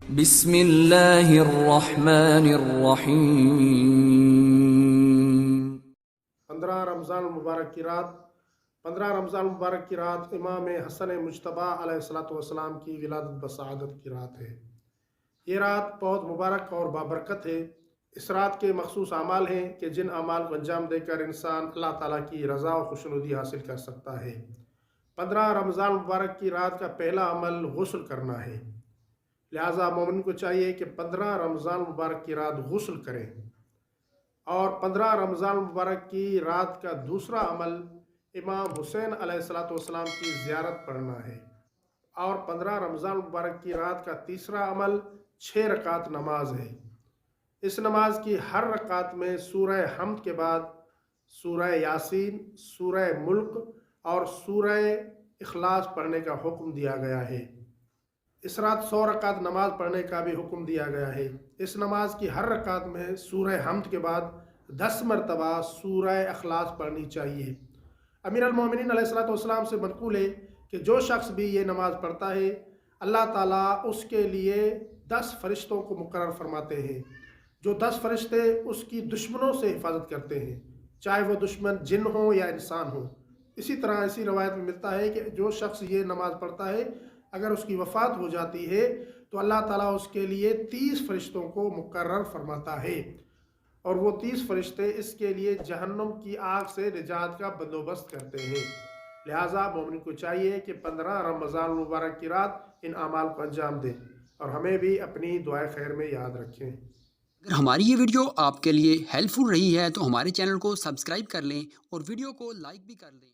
بسم اللہ الرحمن الرحیم۔ 15 رمضان المبارک کی رات 15 رمضان المبارک کی رات امام حسن مجتبیٰ علیہ السلام کی ولادت بسعادت کی رات ہے۔ یہ رات بہت مبارک اور بابرکت ہے۔ اس رات کے مخصوص اعمال ہیں کہ جن اعمال کو انجام دے کر انسان اللہ تعالیٰ کی رضا و خوشنودی حاصل کر سکتا ہے۔ 15 رمضان المبارک کی رات کا پہلا عمل غسل کرنا ہے، لہٰذا مومن کو چاہیے کہ 15 رمضان المبارک کی رات غسل کریں۔ اور 15 رمضان المبارک کی رات کا دوسرا عمل امام حسین علیہ السلام کی زیارت پڑھنا ہے۔ اور 15 رمضان المبارک کی رات کا تیسرا عمل 6 رکعت نماز ہے۔ اس نماز کی ہر رکعت میں سورہ حمد کے بعد سورہ یاسین، سورہ ملک اور سورہ اخلاص پڑھنے کا حکم دیا گیا ہے۔ اس رات 100 رکعت نماز پڑھنے کا بھی حکم دیا گیا ہے۔ اس نماز کی ہر رکعت میں سورہ حمد کے بعد 10 مرتبہ سورہ اخلاص پڑھنی چاہیے۔ امیر المومنین علیہ السلام سے منقول ہے کہ جو شخص بھی یہ نماز پڑھتا ہے اللہ تعالیٰ اس کے لیے 10 فرشتوں کو مقرر فرماتے ہیں، جو 10 فرشتے اس کی دشمنوں سے حفاظت کرتے ہیں، چاہے وہ دشمن جن ہوں یا انسان ہوں۔ اسی طرح اسی روایت میں ملتا ہے کہ جو شخص یہ نماز پڑھتا ہے اگر اس کی وفات ہو جاتی ہے تو اللہ تعالیٰ اس کے لیے 30 فرشتوں کو مقرر فرماتا ہے، اور وہ 30 فرشتے اس کے لیے جہنم کی آگ سے نجات کا بندوبست کرتے ہیں۔ لہٰذا مومن کو چاہیے کہ 15 رمضان المبارک کی رات ان اعمال کو انجام دیں اور ہمیں بھی اپنی دعائے خیر میں یاد رکھیں۔ اگر ہماری یہ ویڈیو آپ کے لیے ہیلپ فل رہی ہے تو ہمارے چینل کو سبسکرائب کر لیں اور ویڈیو کو لائک بھی کر لیں۔